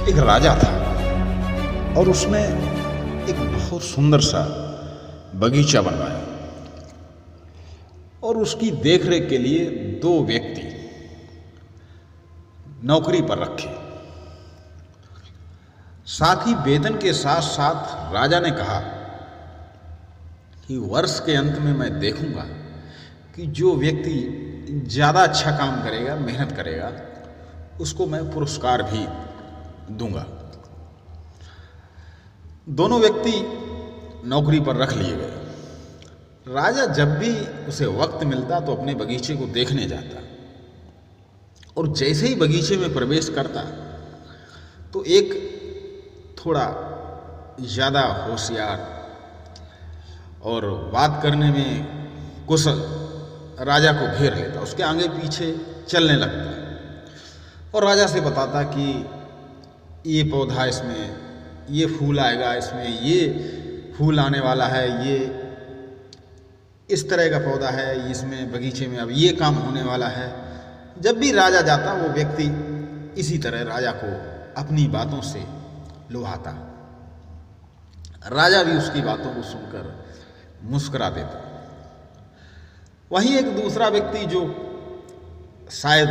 एक राजा था और उसने एक बहुत सुंदर सा बगीचा बनवाया और उसकी देखरेख के लिए 2 व्यक्ति नौकरी पर रखे। साथ ही वेतन के साथ साथ राजा ने कहा कि वर्ष के अंत में मैं देखूंगा कि जो व्यक्ति ज़्यादा अच्छा काम करेगा, मेहनत करेगा, उसको मैं पुरस्कार भी दूंगा। दोनों व्यक्ति नौकरी पर रख लिए गए। राजा जब भी उसे वक्त मिलता तो अपने बगीचे को देखने जाता और जैसे ही बगीचे में प्रवेश करता तो एक थोड़ा ज़्यादा होशियार और बात करने में कुशल राजा को घेर लेता, उसके आगे पीछे चलने लगता और राजा से बताता कि ये पौधा, इसमें ये फूल आएगा, इसमें ये फूल आने वाला है, ये इस तरह का पौधा है, इसमें बगीचे में अब ये काम होने वाला है। जब भी राजा जाता वो व्यक्ति इसी तरह राजा को अपनी बातों से लुभाता। राजा भी उसकी बातों को सुनकर मुस्कुरा देता। वहीं एक दूसरा व्यक्ति जो शायद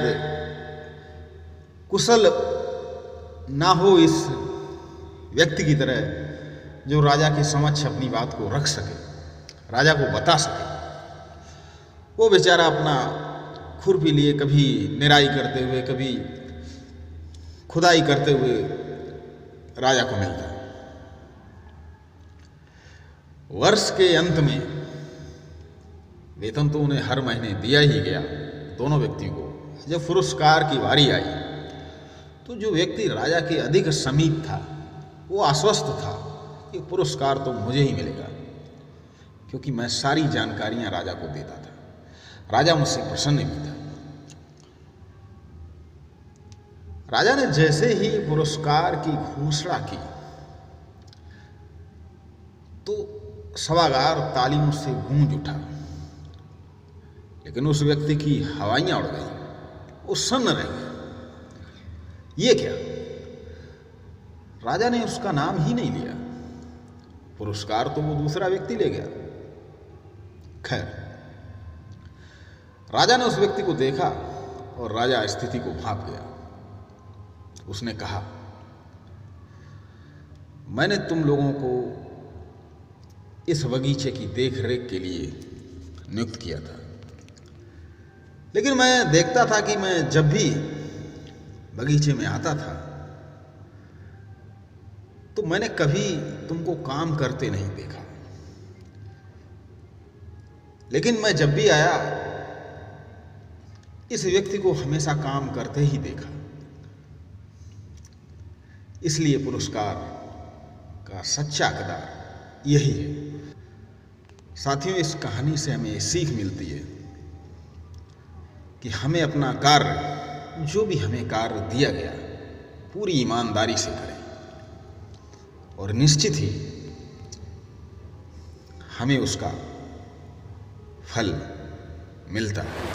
कुशल ना हो इस व्यक्ति की तरह, जो राजा के समक्ष अपनी बात को रख सके, राजा को बता सके, वो बेचारा अपना खुरपी लिए कभी निराई करते हुए, कभी खुदाई करते हुए राजा को मिलता। वर्ष के अंत में वेतन तो उन्हें हर महीने दिया ही गया दोनों व्यक्ति को। जब पुरस्कार की बारी आई तो जो व्यक्ति राजा के अधिक समीप था वो आश्वस्त था कि पुरस्कार तो मुझे ही मिलेगा, क्योंकि मैं सारी जानकारियां राजा को देता था, राजा मुझसे प्रसन्न भी था। राजा ने जैसे ही पुरस्कार की घोषणा की तो सभागार तालियों से गूंज उठा, लेकिन उस व्यक्ति की हवाइयां उड़ गई, वो सन्न रह गया। ये क्या? राजा ने उसका नाम ही नहीं लिया, पुरस्कार तो वो दूसरा व्यक्ति ले गया। खैर, राजा ने उस व्यक्ति को देखा और राजा स्थिति को भांप गया। उसने कहा, मैंने तुम लोगों को इस बगीचे की देख रेख के लिए नियुक्त किया था, लेकिन मैं देखता था कि मैं जब भी बगीचे में आता था तो मैंने कभी तुमको काम करते नहीं देखा, लेकिन मैं जब भी आया इस व्यक्ति को हमेशा काम करते ही देखा। इसलिए पुरस्कार का सच्चा हकदार यही है। साथियों, इस कहानी से हमें ये सीख मिलती है कि हमें अपना कार्य, जो भी हमें कार्य दिया गया, पूरी ईमानदारी से करें और निश्चित ही हमें उसका फल मिलता है।